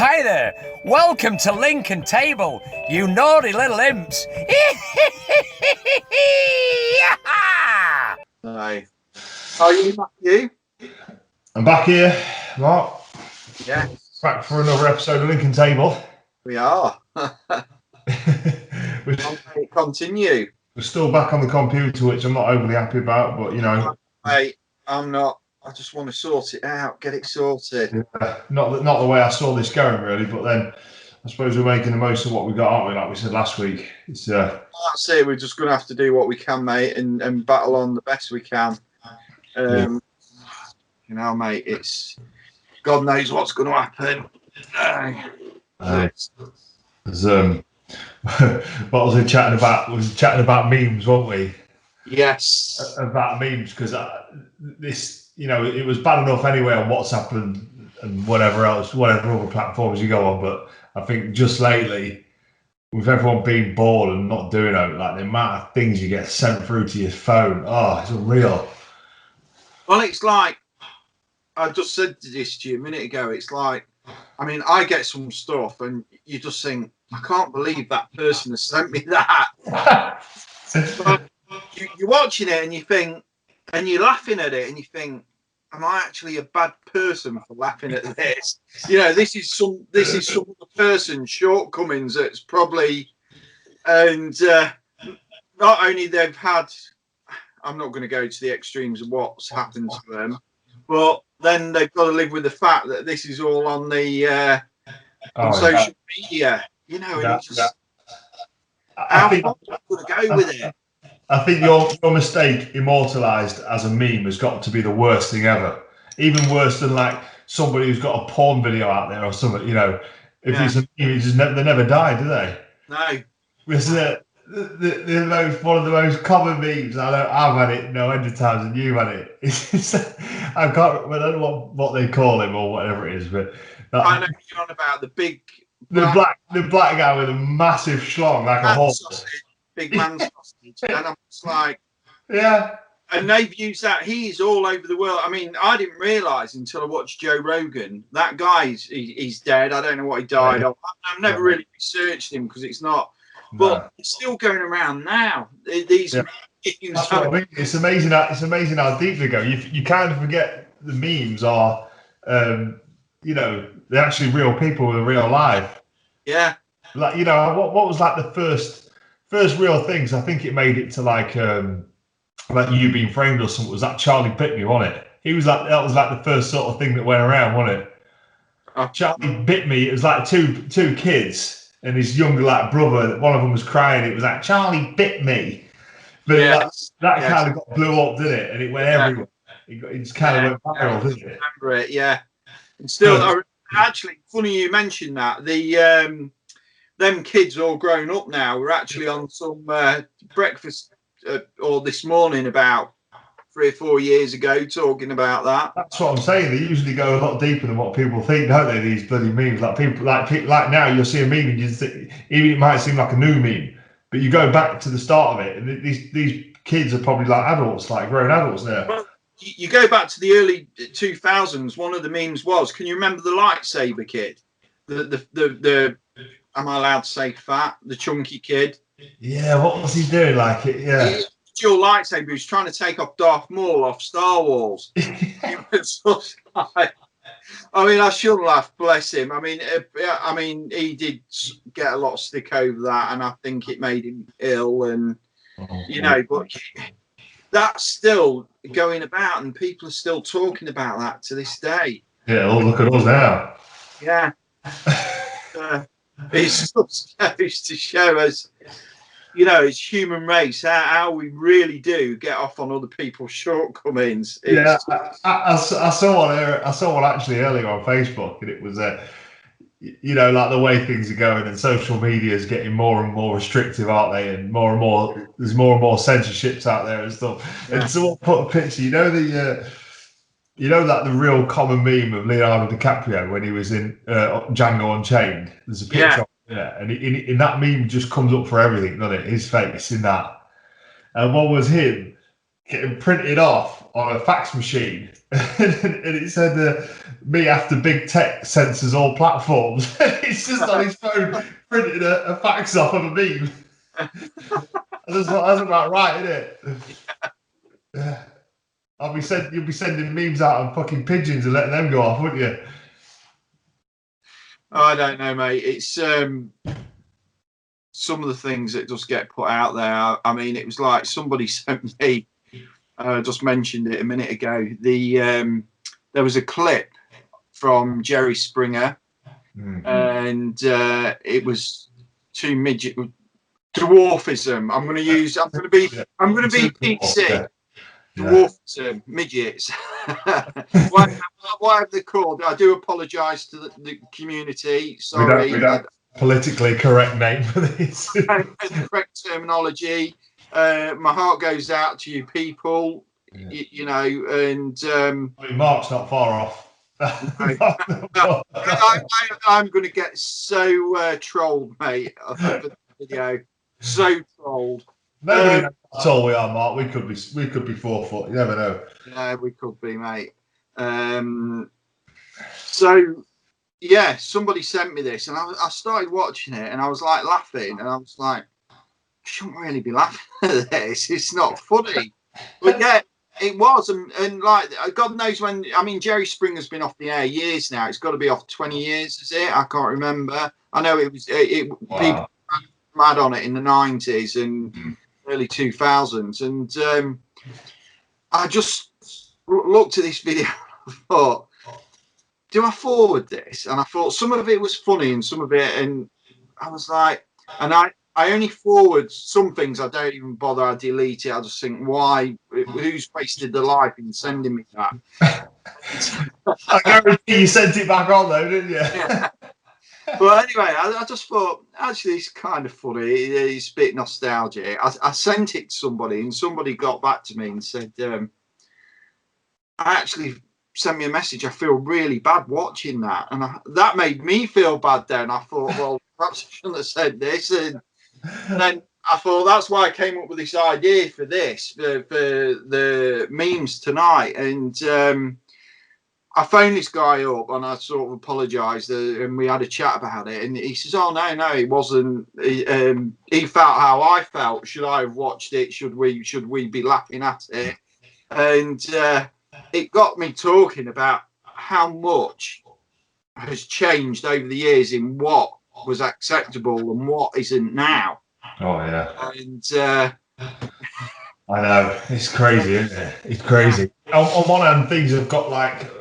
Hi there. Welcome to Lincoln Table, you naughty little imps. Hi. How are you, Matthew? I'm back here, Mark. Yeah. Back for another episode of Lincoln Table. We are. Continue. We're still back on the computer, which I'm not overly happy about, but you know. Hey, I'm not. I just want to sort it out, get it sorted. Yeah, not the way I saw this going, really, but then I suppose we're making the most of what we got, aren't we? Like we said last week. It's That's it. We're just going to have to do what we can, mate, and battle on the best we can. You know, mate, it's God knows what's going to happen. What was we chatting about? We was chatting about memes, weren't we? Yes. About memes, because this, you know, it was bad enough anyway on WhatsApp and whatever else, whatever other platforms you go on. But I think just lately, with everyone being bored and not doing it, like the amount of things you get sent through to your phone, it's unreal. Well, it's like, I just said this to you a minute ago. It's like, I mean, I get some stuff and you just think, I can't believe that person has sent me that. But you're watching it and you think, and you're laughing at it and you think, am I actually a bad person for laughing at this? You know, this is some other person's shortcomings that's probably, and not only they've had, I'm not going to go to the extremes of what's happened to them, but then they've got to live with the fact that this is all on the on social media. You know, and it's just, how far are we going to go with it? I think your mistake immortalised as a meme has got to be the worst thing ever. Even worse than like somebody who's got a porn video out there or something. You know, if it's a meme, they never die, do they? No. It's one of the most common memes. I've had it no end of times, and you've had it. I don't know what they call him or whatever it is, but I know you're on about the big. The black guy with a massive schlong like a horse. Big man sausage. And I'm just like, yeah. And they've used that. He's all over the world. I mean, I didn't realise until I watched Joe Rogan. That guy, he's dead. I don't know what he died of. I've never really researched him because it's not. But it's still going around now. These. That's what I mean. It's amazing how deep they go. You kind of forget the memes are, you know, they're actually real people with a real life. Yeah. Like, you know, what was like the first real things? I think it made it to like You Being Framed or something. Was that Charlie Bit Me, wasn't it? That was like the first sort of thing that went around, wasn't it? Charlie Bit Me. It was like two kids and his younger like brother. One of them was crying. It was like Charlie Bit Me. But that kind of got blew up, didn't it? And it went everywhere. It just kind of went viral, didn't it? I remember it, yeah. And still, actually, funny you mentioned that. Them kids all grown up now. We're actually on some breakfast or this morning about 3 or 4 years ago talking about that. That's what I'm saying. They usually go a lot deeper than what people think, don't they? These bloody memes, like now you'll see a meme and you think, even it might seem like a new meme, but you go back to the start of it, and these kids are probably like adults, like grown adults now. Well, you go back to the early 2000s. One of the memes was, can you remember the lightsaber kid? The am I allowed to say fat? The chunky kid. Yeah, what was he doing? Like it, yeah. Dual lightsaber. He was trying to take off Darth Maul off Star Wars. It was just like, I mean, I should laugh. Bless him. I mean, he did get a lot of stick over that, and I think it made him ill. And you know, but that's still going about, and people are still talking about that to this day. Yeah, look at us now. Yeah. It's just goes to show us, you know, it's human race, how we really do get off on other people's shortcomings. I saw one actually earlier on Facebook, and it was you know, like the way things are going, and social media is getting more and more restrictive, aren't they? And there's more and more censorships out there and stuff. Yeah. And someone put a picture, you know, the real common meme of Leonardo DiCaprio when he was in Django Unchained. There's a picture of it, and in that meme just comes up for everything, doesn't it? His face in that. And one was him getting printed off on a fax machine, and it said me after big tech censors all platforms. It's just on his phone printing a fax off of a meme. That's about right, isn't it? You'll be sending memes out on fucking pigeons and letting them go off, wouldn't you? I don't know, mate. It's some of the things that just get put out there. I mean, it was like somebody sent me. Just mentioned it a minute ago. There was a clip from Jerry Springer, and it was two midget dwarfism. I'm going to be PC. Yeah. Dwarfism, midgets. Whatever they're called. I do apologise to the community. Sorry. We don't politically correct name for this. The correct terminology. My heart goes out to you people. Yeah. You know, and I mean, Mark's not far off. I'm going to get so trolled, mate, over the video. So trolled. Nobody knows how tall we are, Mark. We could be 4 foot. You never know. Yeah, we could be, mate. So yeah, somebody sent me this, and I started watching it, and I was like laughing, and I was like, I shouldn't really be laughing at this. It's not funny, but yeah. It was, and like God knows when. I mean, Jerry Springer's been off the air years now. It's got to be off 20 years, is it? I can't remember. I know it was. Wow. People were mad on it in the 90s and early 2000s, and I just looked at this video and thought, do I forward this? And I thought some of it was funny and some of it, and I was like, and I only forward some things. I don't even bother. I delete it. I just think, why? Who's wasted their life in sending me that? I guarantee you sent it back on though, didn't you? Yeah. But anyway, I just thought, actually, it's kind of funny. It's a bit nostalgic. I sent it to somebody, and somebody got back to me and said, I actually sent me a message. I feel really bad watching that. And that made me feel bad then. I thought, well, perhaps I shouldn't have said this. And then I thought that's why I came up with this idea for this, for the memes tonight. And I phoned this guy up and I sort of apologised, and we had a chat about it. And he says, "Oh no, it wasn't. He felt how I felt. Should I have watched it? Should we be laughing at it?" And it got me talking about how much has changed over the years in what was acceptable and what isn't now. Oh yeah. And I know, it's crazy, isn't it? It's crazy. On one hand, things have got like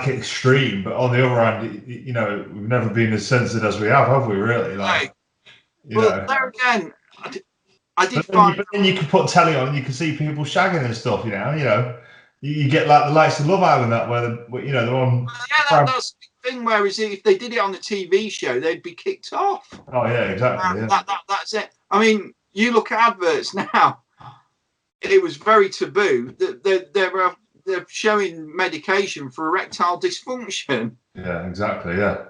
extreme, but on the other hand, you know, we've never been as censored as we have we? Really? Like, you know. There again, I did find. But then you can put telly on and you can see people shagging and stuff. You know. You get like the likes of Love Island, that where they're on. Yeah, that's the thing. Whereas if they did it on the TV show, they'd be kicked off. Oh yeah, exactly. That's it. I mean, you look at adverts now. It was very taboo. They're showing medication for erectile dysfunction. Yeah, exactly. Yeah,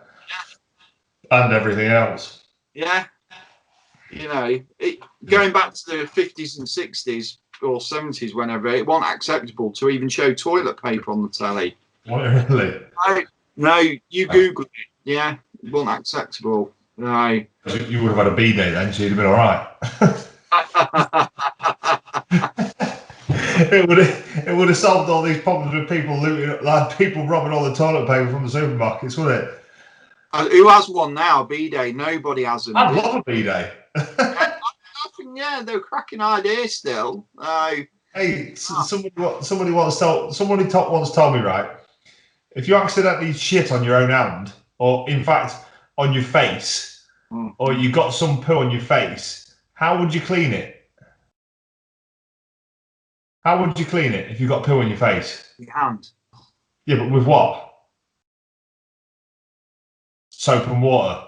and everything else. Yeah, you know, going back to the 50s and 60s. Or 70s, whenever it wasn't acceptable to even show toilet paper on the telly. What, really? No, you Google it. Yeah, it wasn't acceptable. No. You would have had a B-day then, so you'd have been all right. It would have solved all these problems with people looting, like people robbing all the toilet paper from the supermarkets, wouldn't it? Who has one now? A B-day? Nobody has them. I'd love a B-day. Yeah, they're a cracking idea still. Hey, somebody once told me, right, if you accidentally shit on your own hand, or in fact on your face, or you got some poo on your face, how would you clean it? How would you clean it if you got poo on your face? Your hand. Yeah, but with what? Soap and water.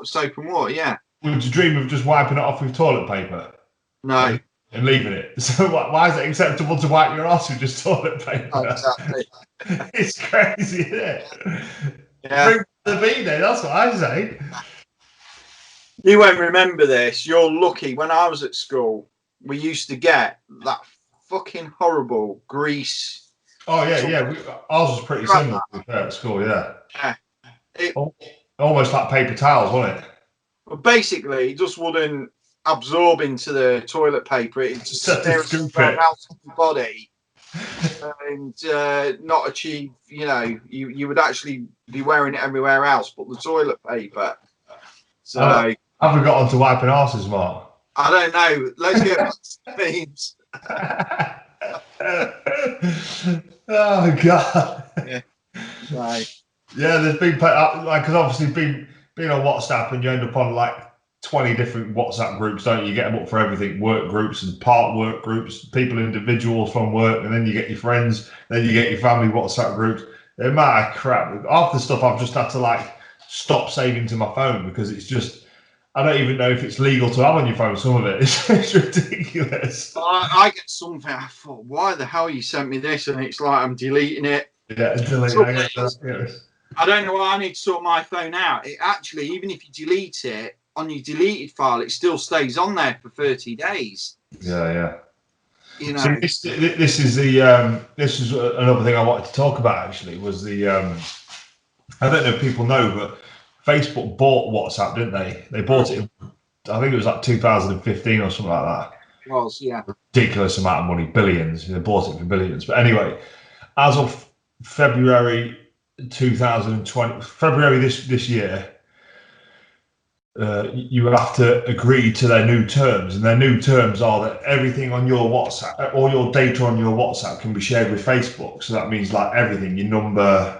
Soap and water, yeah. Would you dream of just wiping it off with toilet paper? No. And leaving it. So why is it acceptable to wipe your ass with just toilet paper? Oh, exactly. It's crazy, isn't it? Yeah. Bring the B-day, that's what I say. You won't remember this. You're lucky. When I was at school, we used to get that fucking horrible grease Oh yeah, yeah. Ours was pretty similar to be fair at school. Yeah. Yeah. Almost like paper towels, wasn't it? But basically, it just wouldn't absorb into the toilet paper. It just Just to stares scoop around it. out of the body and not achieve. You would actually be wearing it everywhere else, but the toilet paper. So Have we got onto wiping arses, Mark? I don't know. Let's get back to the memes. Oh God. Yeah. Right. Yeah, there's been like, because obviously being on WhatsApp, and you end up on like 20 different WhatsApp groups, don't you? You get them up for everything: work groups and part work groups, people, individuals from work, and then you get your friends, then you get your family WhatsApp groups. The amount of crap, half the stuff I've just had to like stop saving to my phone because it's just, I don't even know if it's legal to have on your phone. Some of it, it's ridiculous. I get something. I thought, why the hell you sent me this? And it's like I'm deleting it. Yeah, delete. I don't know why I need to sort my phone out. It actually, even if you delete it on your deleted file, it still stays on there for 30 days. Yeah. You know. So this is another thing I wanted to talk about. Actually, was the I don't know if people know, but Facebook bought WhatsApp, didn't they? They bought it. I think it was like 2015 or something like that. It was, yeah. Ridiculous amount of money, billions. They bought it for billions. But anyway, as of February 2020, February this year, you will have to agree to their new terms, and their new terms are that everything on your WhatsApp, all your data on your WhatsApp, can be shared with Facebook. So that means like everything, your number,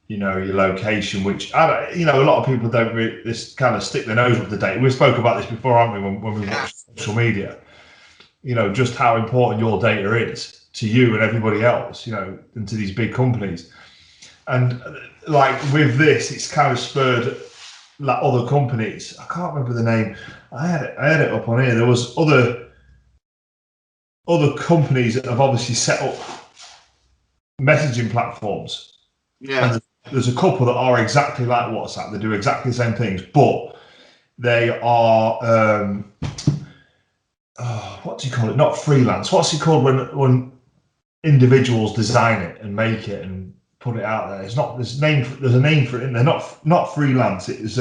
your location, which a lot of people don't really this kind of stick their nose up to date. We spoke about this before, haven't we, when we watched social media? Just how important your data is to you and everybody else, and to these big companies. And like with this, it's kind of spurred like other companies. I can't remember the name. I had it up on here. There was other companies that have obviously set up messaging platforms. Yeah. And there's a couple that are exactly like WhatsApp. They do exactly the same things, but they are what do you call it? Not freelance. What's it called when individuals design it and make it and put it out there? It's not. There's a name for it in there. Not freelance. It is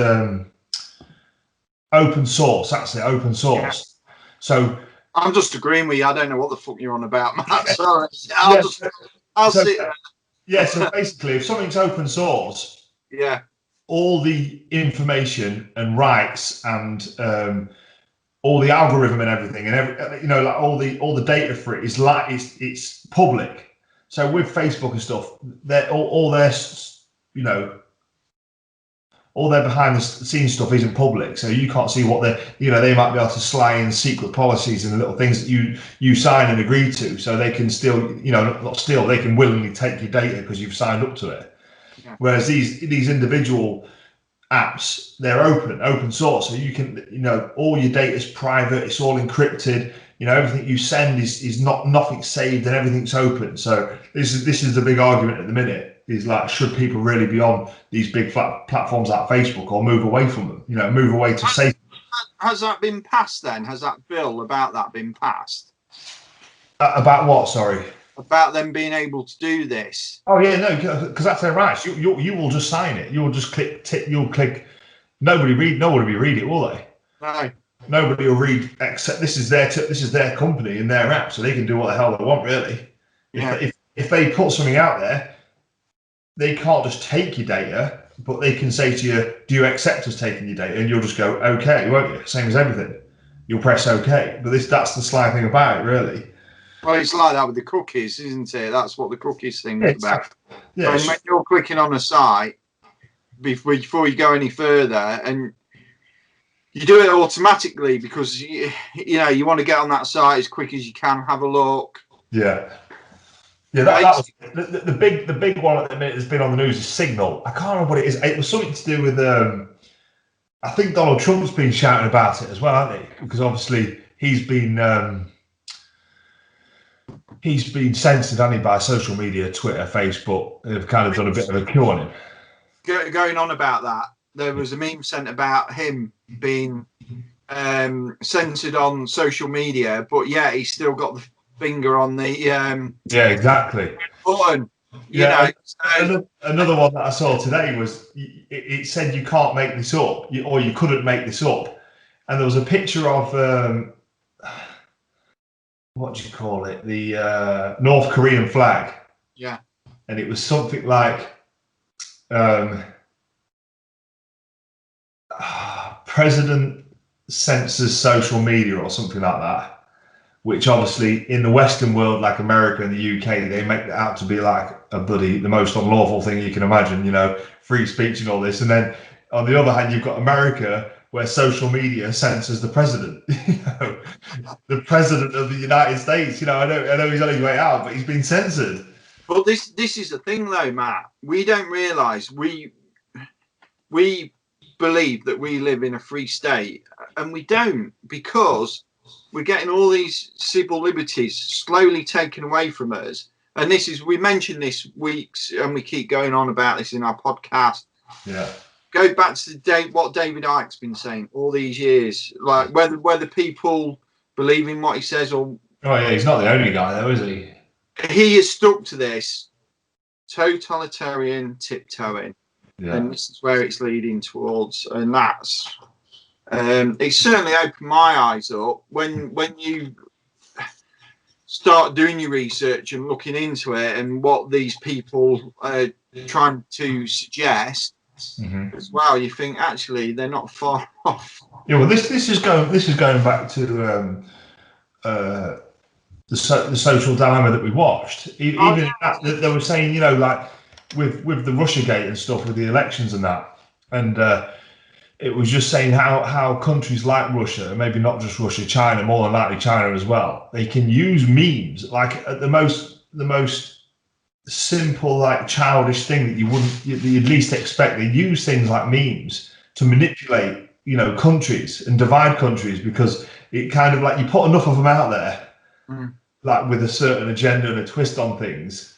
open source. That's it. Open source. Yeah. So I'm just agreeing with you. I don't know what the fuck you're on about, Matt. Sorry. I'll see. Yeah. So basically, if something's open source, yeah, all the information and rights and all the algorithm and everything, and like all the data for it is like it's public. So with Facebook and stuff, all their all their behind the scenes stuff isn't public, so you can't see what they might be able to slide in secret policies and little things that you sign and agree to, so they can still, not steal, they can willingly take your data because you've signed up to it. Yeah. Whereas these individual apps, they're open source, so you can, all your data is private, it's all encrypted, everything you send is nothing saved, and everything's open. So this is the big argument at the minute, is like, should people really be on these big platforms like Facebook, or move away from them, move away to safe. Has that been passed then? Has that bill about that been passed? About what, sorry? About them being able to do this. Oh yeah, no, because that's their rights. You will just sign it. You'll just you'll click. Nobody will read it, will they? No. Nobody will read, except this is their company and their app, so they can do what the hell they want, really. Yeah. If they put something out there, they can't just take your data, but they can say to you, "Do you accept us taking your data?" And you'll just go, "Okay," won't you? Same as everything. You'll press OK. But that's the sly thing about it, really. Well, it's like that with the cookies, isn't it? That's what the cookies thing is about. Yeah. So when you're clicking on a site, before you go any further, and you do it automatically because you want to get on that site as quick as you can, have a look. Yeah. Yeah, that was the big one at the minute that's been on the news is Signal. I can't remember what it is. It was something to do with I think Donald Trump's been shouting about it as well, hasn't he? Because obviously he's been censored, hasn't he, by social media, Twitter, Facebook. They've kind of done a bit of a coup on him. Going on about that, there was a meme sent about him being censored on social media, but yeah, he's still got the finger on the. Yeah, exactly. button. You Yeah, know, so, another one that I saw today was it said you can't make this up, or you couldn't make this up, and there was a picture of what do you call it, the North Korean flag, yeah, and it was something like President censors social media or something like that. Which obviously in the Western world, like America and the UK, they make that out to be like the most unlawful thing you can imagine, you know, free speech and all this. And then on the other hand, you've got America where social media censors the president, you know, the president of the United States. You know, I know he's on his way out, but he's been censored. but this is the thing though, Matt. We don't realise we believe that we live in a free state, and we don't, because we're getting all these civil liberties slowly taken away from us. And this is, we mentioned this weeks, and we keep going on about this in our podcast. Yeah. Go back to what David Icke's been saying all these years, like whether people believe in what he says or. Oh yeah, he's not the only guy though, is he? He has stuck to this totalitarian tiptoeing. Yeah. And this is where it's leading towards, and that's it's certainly opened my eyes up when you start doing your research and looking into it and what these people are trying to suggest as well. You think actually they're not far off. Yeah, well, this is going back to the social dilemma that we watched. Even that they were saying, you know, like with the Russiagate and stuff, with the elections and that, and it was just saying how countries like Russia, maybe not just Russia, China, more than likely China as well, they can use memes like at the most simple, like childish thing that you'd least expect. They use things like memes to manipulate, you know, countries and divide countries, because it kind of like you put enough of them out there, like with a certain agenda and a twist on things.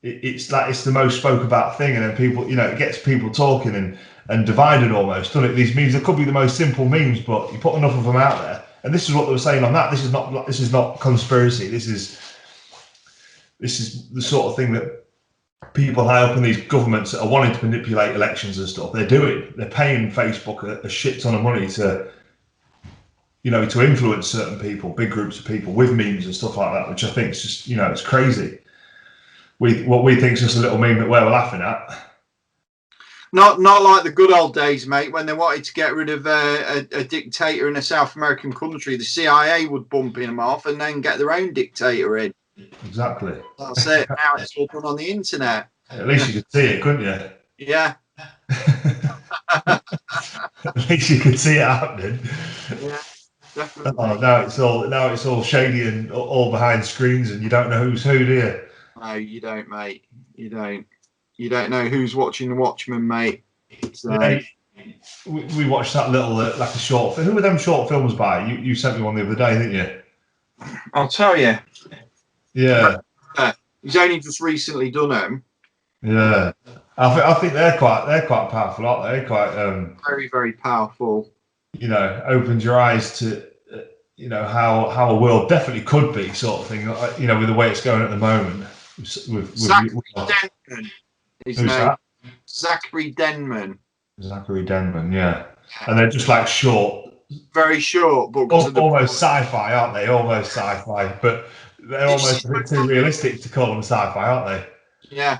It's like it's the most spoke about thing, and then people, you know, it gets people talking and divided almost, doesn't it? These memes, they could be the most simple memes, but you put enough of them out there, and this is what they were saying on that. This is not conspiracy. This is the sort of thing that people high up in these governments that are wanting to manipulate elections and stuff, they're doing. They're paying Facebook a shit ton of money to, you know, to influence certain people, big groups of people with memes and stuff like that, which I think is just, you know, it's crazy. What we think is just a little meme that we're laughing at. Not like the good old days, mate, when they wanted to get rid of a dictator in a South American country. The CIA would bump him off and then get their own dictator in. Exactly. That's it. Now it's all done on the internet. At least you could see it, couldn't you? Yeah. At least you could see it happening. Yeah, definitely. Oh, now it's all shady and all behind screens, and you don't know who's who, do you? No, you don't, mate. You don't. You don't know who's watching the Watchmen, mate. So. Yeah, we watched that little like a short film. Who were them short films by? You sent me one the other day, didn't you? I'll tell you. Yeah. He's only just recently done them. Yeah. I think they're quite powerful, aren't they? Quite very, very powerful. You know, opens your eyes to you know how a world definitely could be, sort of thing. You know, with the way it's going at the moment. Zachary Denman. His name. That? Zachary Denman. Zachary Denman, yeah. And they're just like short. Very short, but almost sci-fi, aren't they? Almost sci-fi, but they're almost a bit too realistic to call them sci-fi, aren't they? Yeah.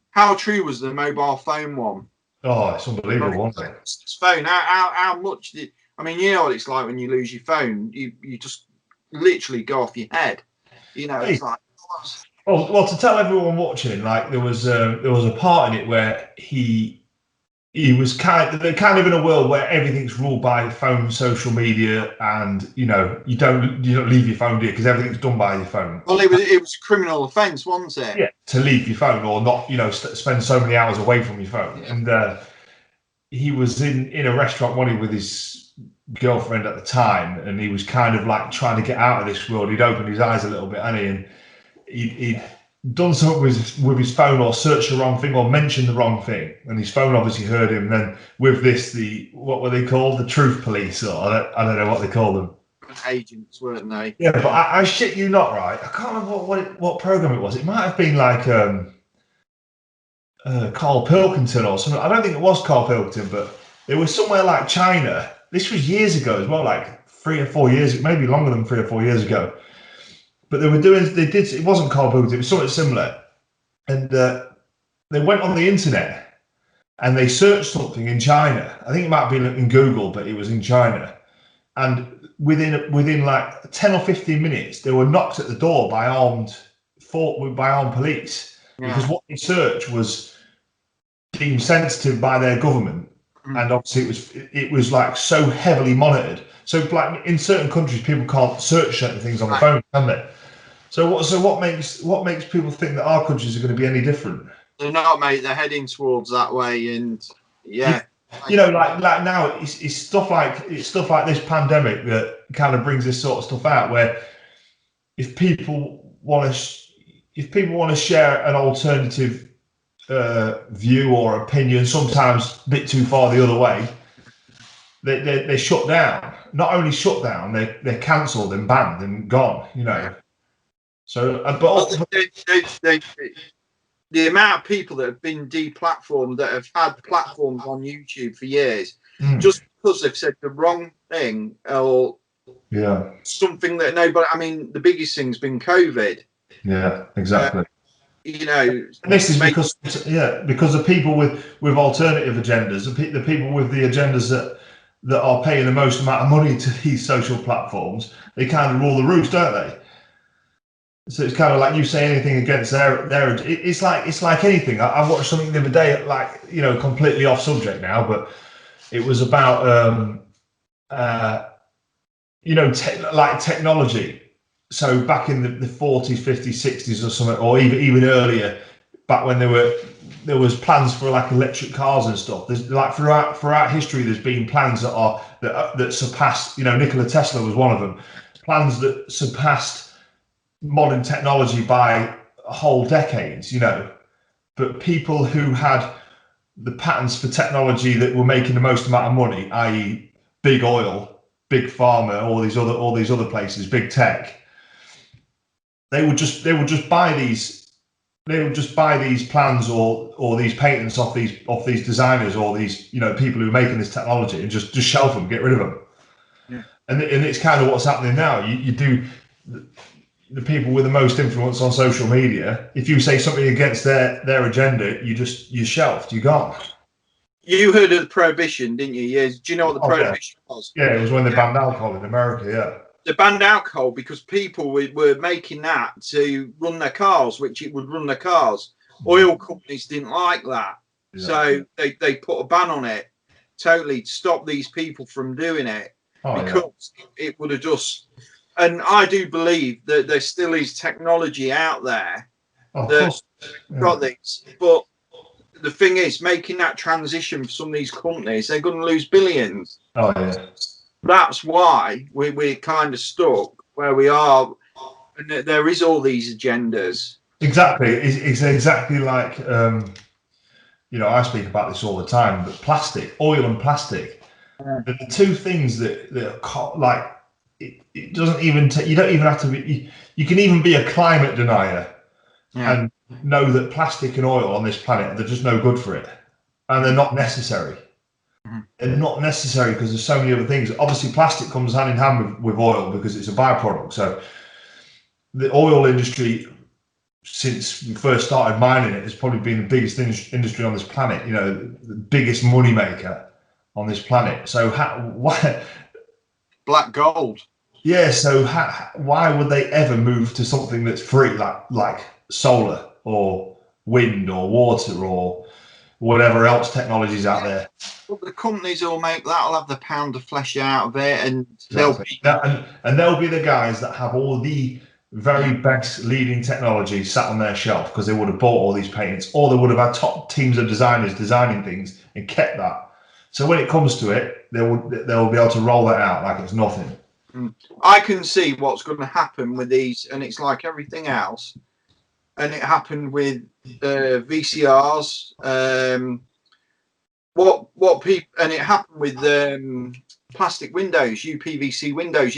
How true was the mobile phone one? Oh, it's unbelievable, wasn't it? This phone. How much did? I mean, you know what it's like when you lose your phone. You just literally go off your head. You know, it's like. Well, to tell everyone watching, like there was a part in it where he was kind of in a world where everything's ruled by phone, social media, and you know you don't leave your phone, do you? Because everything's done by your phone. Well, it was a criminal offence, wasn't it? Yeah, to leave your phone or not, you know, spend so many hours away from your phone. And he was in a restaurant one with his girlfriend at the time, and he was kind of like trying to get out of this world. He'd opened his eyes a little bit, hadn't he? And he'd done something with his phone, or searched the wrong thing, or mentioned the wrong thing, and his phone obviously heard him. Then with this, what were they called? The truth police, or I don't know what they call them. agents, weren't they? Yeah, but I shit you not, right? I can't remember what program it was. It might have been like Carl Pilkington or something. I don't think it was Carl Pilkington, but it was somewhere like China. This was years ago as well, like 3 or 4 years, maybe longer than 3 or 4 years ago. But it wasn't Carl Pilkington, it was something similar. And they went on the internet and they searched something in China. I think it might have been in Google, but it was in China. And within like 10 or 15 minutes, they were knocked at the door by armed police, because what they searched was deemed sensitive by their government, and obviously it was like so heavily monitored. So like in certain countries, people can't search certain things on the phone, can they? So what makes people think that our countries are going to be any different? They're not, mate. They're heading towards that way, and yeah. You know, like now, it's stuff like this pandemic that kind of brings this sort of stuff out. Where if people want to share an alternative view or opinion, sometimes a bit too far the other way, they're shut down. Not only shut down, they're cancelled and banned and gone. You know. So, the amount of people that have been deplatformed, that have had platforms on YouTube for years, just because they've said the wrong thing or something that nobody. I mean, the biggest thing's been COVID. Yeah, exactly. You know, and this is because the people with alternative agendas, the people with the agendas that are paying the most amount of money to these social platforms, they kind of rule the roost, don't they? So it's kind of like you say anything against their it's like anything. I watched something the other day, like, you know, completely off subject now, but it was about you know, like technology. So back in the 40s, 50s, 60s or something, or even earlier, back when there was plans for like electric cars and stuff. There's like throughout history, there's been plans that surpassed. You know, Nikola Tesla was one of them. Plans that surpassed modern technology by whole decades, you know, but people who had the patents for technology that were making the most amount of money, i.e., big oil, big pharma, all these other places, big tech, they would just buy these plans or these patents off these designers or these, you know, people who are making this technology, and just shelf them, get rid of them. And it's kind of what's happening now. You do. The people with the most influence on social media, if you say something against their agenda, you're shelved, you're gone. You heard of the prohibition, didn't you? Yeah. Do you know what the prohibition was? Yeah, it was when they banned alcohol in America. Yeah, they banned alcohol because people were making that to run their cars, which it would run their cars. Oil companies didn't like that, so they put a ban on it totally to stop these people from doing it, because it would have just. And I do believe that there still is technology out there that got this. But the thing is, making that transition for some of these companies, they're going to lose billions. Oh, yeah. That's why we're kind of stuck where we are. And there is all these agendas. Exactly. It's exactly like, you know, I speak about this all the time, but oil and plastic, the two things that like, it doesn't even you don't even have to be, you can even be a climate denier and know that plastic and oil on this planet, they're just no good for it, and they're not necessary. They're not necessary because there's so many other things. Obviously plastic comes hand in hand with oil because it's a byproduct. So the oil industry, since we first started mining it, has probably been the biggest industry on this planet, you know, the biggest money maker on this planet. So why black gold? Yeah, so why would they ever move to something that's free, like solar or wind or water or whatever else technologies out there? Well, the companies will make that'll have the pound of flesh out of it, and they'll be the guys that have all the very best leading technology sat on their shelf because they would have bought all these patents, or they would have had top teams of designers designing things and kept that. So when it comes to it, they'll be able to roll that out like it's nothing. I can see what's going to happen with these, and it's like everything else. And it happened with VCRs. What people, and it happened with plastic windows, UPVC windows.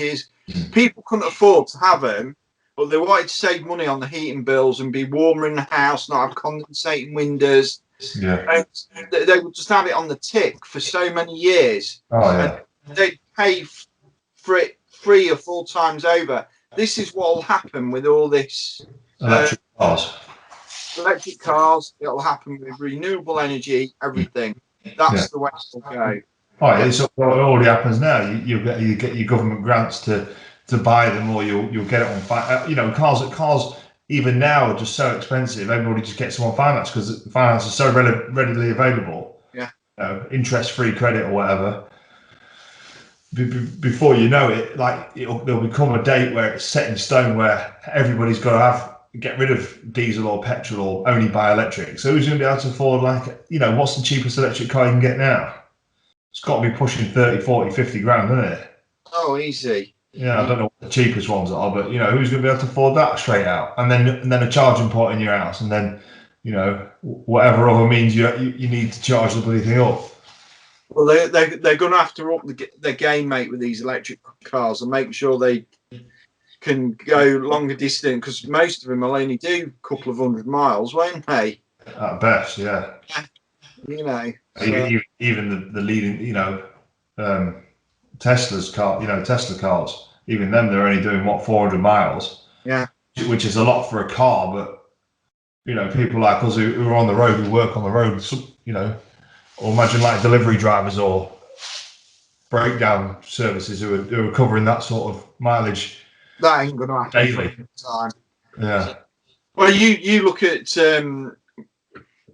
People couldn't afford to have them, but they wanted to save money on the heating bills and be warmer in the house, not have condensating windows. Yeah. And they would just have it on the tick for so many years. Oh yeah. And they'd pay for it 3 or 4 times over. This is what will happen with all this Electric cars. electric cars. It'll happen with renewable energy, everything. That's the way it'll go. Oh, it's it already happens now. You get your government grants to buy them, or you'll get it on finance. You know, cars even now are just so expensive. Everybody just gets them on finance because finance is so readily available. Yeah. You know, interest-free credit or whatever. Before you know it, like there'll become a date where it's set in stone where everybody's got to get rid of diesel or petrol or only buy electric. So who's going to be able to afford, like, you know, what's the cheapest electric car you can get now? It's got to be pushing 30, 40, 50 grand, isn't it? Oh, easy. Yeah, I don't know what the cheapest ones are, but, you know, who's going to be able to afford that straight out? And then a charging port in your house, and then, you know, whatever other means you need to charge the bloody thing up. Well, they're going to have to up the game, mate, with these electric cars and make sure they can go longer distance, because most of them will only do a couple of 100 miles, won't they? At best, yeah. You know, even the leading, you know, Tesla cars, even them, they're only doing 400 miles. Yeah. Which is a lot for a car, but, you know, people like us who are on the road, who work on the road, you know, or imagine like delivery drivers or breakdown services who are covering that sort of mileage. That ain't going to happen daily. Time. Yeah. Well, you look at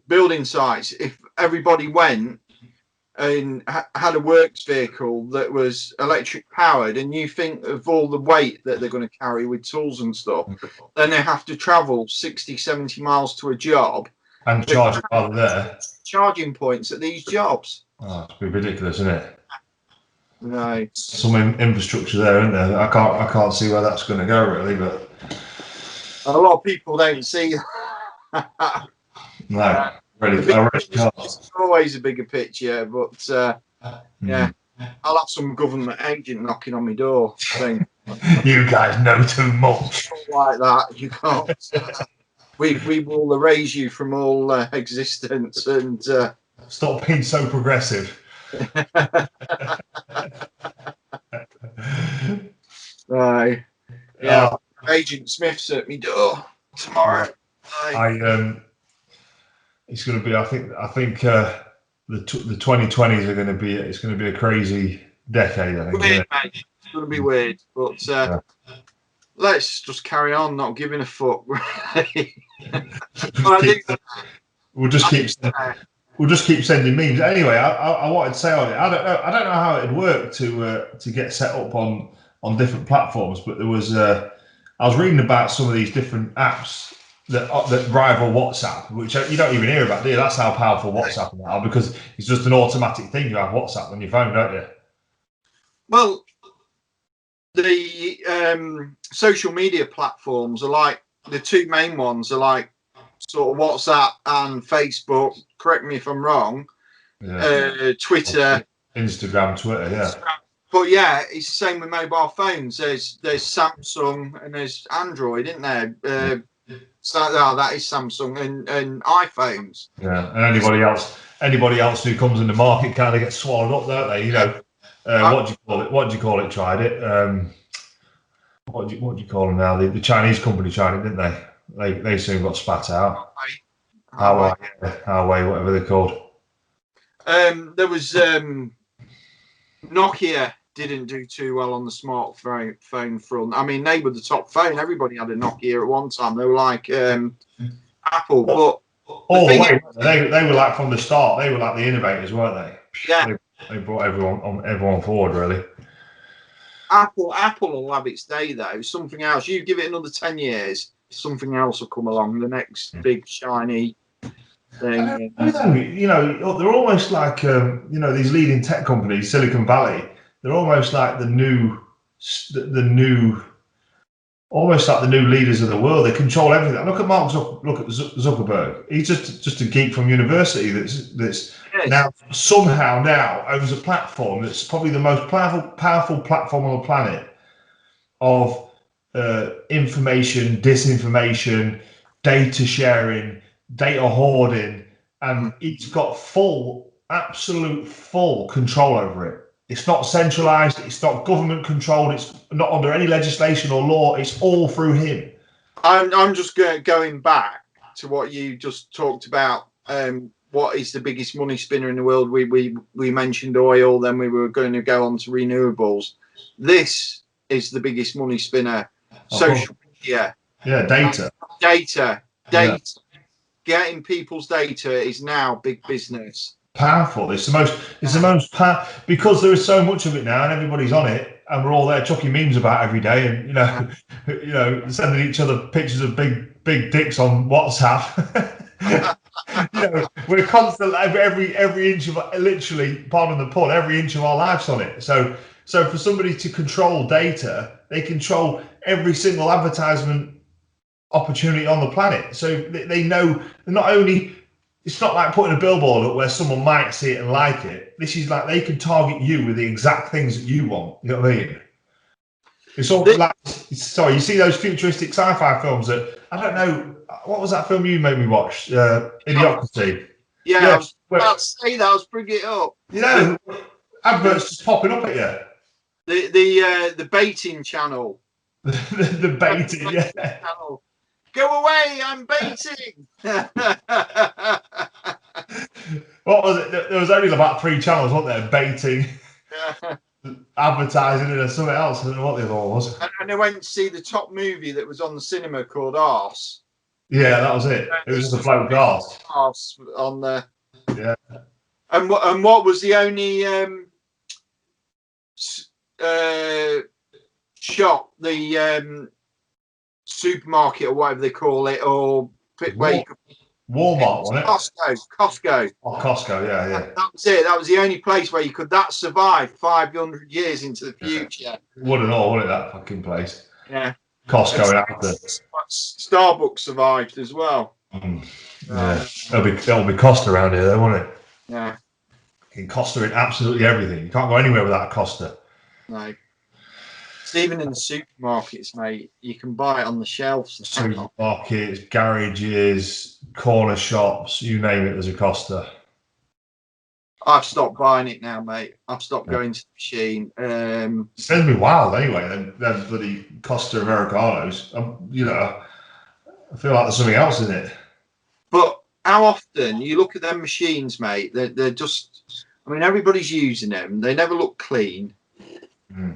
building sites. If everybody went and had a works vehicle that was electric powered, and you think of all the weight that they're going to carry with tools and stuff, then they have to travel 60, 70 miles to a job. And charge while there. Charging points at these jobs. Oh, it's ridiculous, isn't it? No. Some infrastructure there, isn't there? I can't see where that's going to go, really, but a lot of people don't see that. No, it's always a bigger picture, but yeah, I'll have some government agent knocking on my door saying, "You guys know too much." Like that, you can't. We will erase you from all existence and stop being so progressive. Yeah, Agent Smith's at my door tomorrow. It's going to be. I think the 2020s are going to be. It's going to be a crazy decade. I think. Weird, mate. It's going to be weird, but let's just carry on, not giving a fuck. We'll just keep sending memes. Anyway, I wanted to say on it. I don't know how it'd work to get set up on different platforms, but there was. I was reading about some of these different apps that rival WhatsApp, which you don't even hear about, do you? That's how powerful WhatsApp are, because it's just an automatic thing. You have WhatsApp on your phone, don't you? Well, the social media platforms are like, the two main ones are like sort of WhatsApp and Facebook. Correct me if I'm wrong. Yeah. Twitter, Instagram, Twitter, yeah. But yeah, it's the same with mobile phones. There's Samsung and there's Android, isn't there? So that is Samsung and iPhones. Yeah, and anybody else who comes in the market kind of gets swallowed up, don't they? You know, what do you call it? What do you call it? Tried it. What do you call them now? The Chinese company tried it, didn't they? They soon got spat out. Huawei, whatever they're called. There was Nokia didn't do too well on the smartphone front. I mean, they were the top phone. Everybody had a Nokia at one time. They were like Apple, but all the way. They were like from the start. They were like the innovators, weren't they? Yeah. They brought everyone forward, really. Apple will have its day though. Something else. You give it another 10 years, something else will come along. The next big shiny thing. You know, they're almost like these leading tech companies, Silicon Valley. They're almost like the new almost like the new leaders of the world. They control everything. Look at Mark Zuckerberg. He's just a geek from university that's now somehow owns a platform that's probably the most powerful platform on the planet. of information, disinformation, data sharing, data hoarding, and it's got absolute full control over it. It's not centralized, it's not government controlled, it's not under any legislation or law, it's all through him. I'm just going back to what you just talked about. What is the biggest money spinner in the world? We mentioned oil, then we were going to go on to renewables. This is the biggest money spinner. Social media. Yeah, data. Data. Yeah. Getting people's data is now big business. Powerful. It's the most because there is so much of it now, and everybody's on it, and we're all there chucking memes about every day, and sending each other pictures of big dicks on WhatsApp. We're constantly every inch of, literally, pardon the pun, every inch of our lives on it. So for somebody to control data, they control every single advertisement opportunity on the planet. So they know not only. It's not like putting a billboard up where someone might see it and like it. This is like they can target you with the exact things that you want. You know what I mean? It's all like, sorry, you see those futuristic sci-fi films that, I don't know, what was that film you made me watch? Idiocracy. Yeah, I was about to say that. I was bringing it up. Adverts just popping up at you. The baiting channel. the baiting, yeah. Channel. Go away, I'm baiting. What was it? There was only about 3 channels, wasn't there? Baiting, advertising, and something else. I don't know what the other one was. And I went to see the top movie that was on the cinema called Arse. Yeah, that was it. It was just a bloke arse. Arse on the. Yeah. And what was the only shop, the supermarket or whatever they call it, or Walmart, wasn't it? Costco. Oh, Costco, yeah. That was it. That was the only place where you could survive 500 years into the future. Wouldn't know, wouldn't it, that fucking place? Yeah. Costco after. Starbucks survived as well. Yeah, there'll be Costa around here, though, won't it? Yeah. Fucking Costa in absolutely everything. You can't go anywhere without a Costa. No. It's even in the supermarkets, mate. You can buy it on the shelves. Supermarkets, garages, corner shops, you name it, there's a Costa. I've stopped buying it now, mate. I've stopped going to the machine. It sends me wild anyway, them bloody Costa Americanos. I feel like there's something else in it. But how often you look at them machines, mate, they're just, I mean, everybody's using them. They never look clean.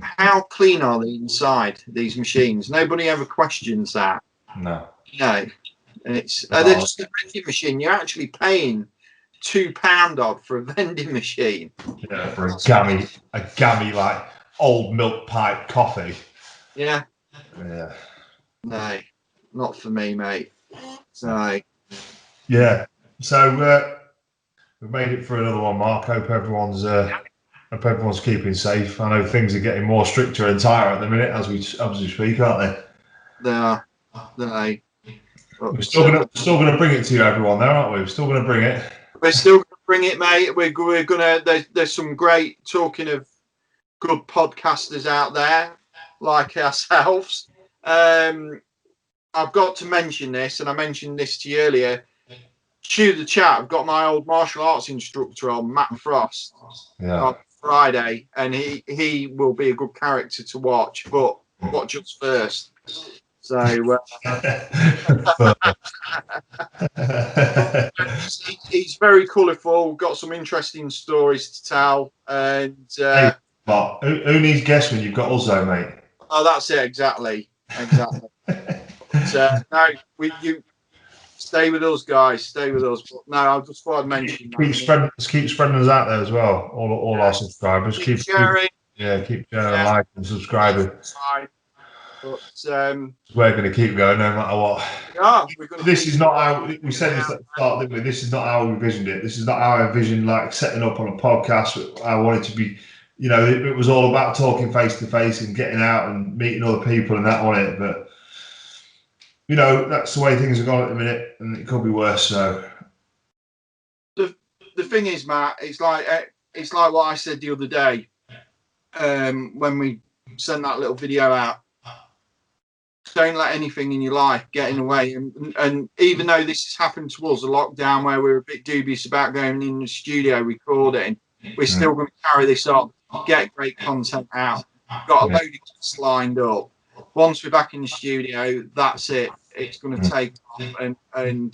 How clean are they inside these machines? Nobody ever questions that. No. No. It's they're just a vending machine. You're actually paying £2 odd for a vending machine. Yeah, for a gammy like old milk pipe coffee. Yeah. Yeah. No, not for me, mate. So. Yeah. So we've made it for another one, Mark. Hope everyone's keeping safe. I know things are getting more stricter and tighter at the minute as we speak, aren't they? They are. We're still gonna bring it to you, everyone, though, aren't we? We're still gonna bring it. We're still gonna bring it, mate. We're gonna. There's some great, talking of good podcasters out there like ourselves. I've got to mention this, and I mentioned this to you earlier. Cue the chat. I've got my old martial arts instructor on, Matt Frost, on Friday, and he will be a good character to watch. But watch us first. So he's very colourful. Got some interesting stories to tell, and but who needs guests when you've got us, though, mate? Oh, that's it, exactly. So no, you stay with us, guys. Stay with us. But no, I just thought I'd mention. Keep spreading us out there as well. All our subscribers. Keep sharing. Keep sharing, like, and subscribing. But we're going to keep going no matter what. Yeah, this is not how we said this at the start, didn't we? This is not how we envisioned it. This is not how I envisioned like setting up on a podcast. I wanted to be, it was all about talking face to face and getting out and meeting other people and that on it. But that's the way things are going at the minute, and it could be worse. So the thing is, Matt, it's like what I said the other day when we sent that little video out. don't let anything in your life get in the way. And even though this has happened to us, a lockdown where we were a bit dubious about going in the studio recording, we're still going to carry this on, get great content out. Got a load of guests lined up. Once we're back in the studio, that's it. It's going to take off, and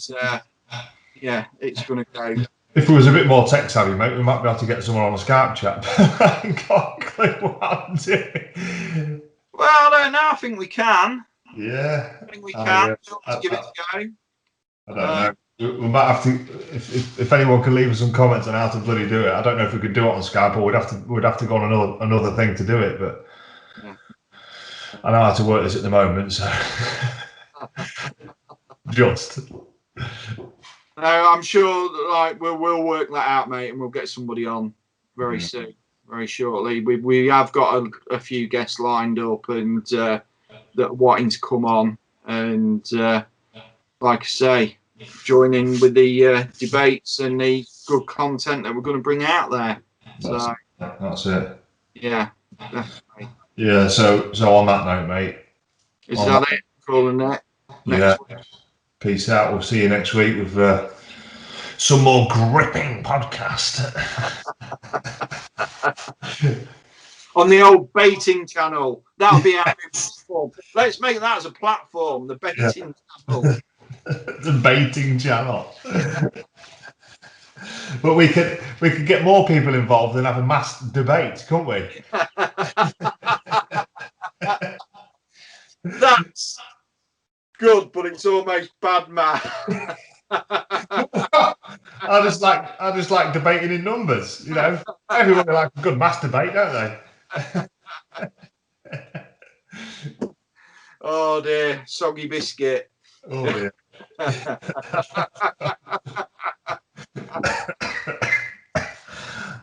yeah, it's going to go. If we was a bit more tech savvy, mate, we might be able to get someone on a Skype chat. I ain't got a clue what I'm doing. Well, I don't know. I think we can. Yeah, I think we can. Let's give it a go. I don't know. We might have to. If anyone can leave us some comments on how to bloody do it, I don't know if we could do it on Skype, or we'd have to go on another thing to do it. But yeah. I know how to work this at the moment, so just. No, I'm sure that, like we'll work that out, mate, and we'll get somebody on very soon, very shortly. We have got a few guests lined up and that are wanting to come on, and like I say, join in with the debates and the good content that we're going to bring out there. That's it. Yeah, definitely. Yeah. So on that note, mate. Is that it? Calling it. Yeah. Peace out. We'll see you next week with some more gripping podcast. On the old baiting channel. That'll be our new platform. Let's make that as a platform, the baiting channel. The baiting channel. But we could get more people involved and have a mass debate, couldn't we? That's good, but it's almost bad, man. I just like debating in numbers, you know. Everyone like a good mass debate, don't they? Oh dear, soggy biscuit. Oh dear.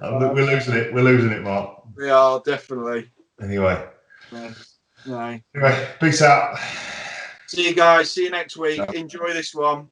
We're losing it, Mark. We are, definitely. Anyway. No. Anyway, peace out. See you guys. See you next week. Enjoy this one.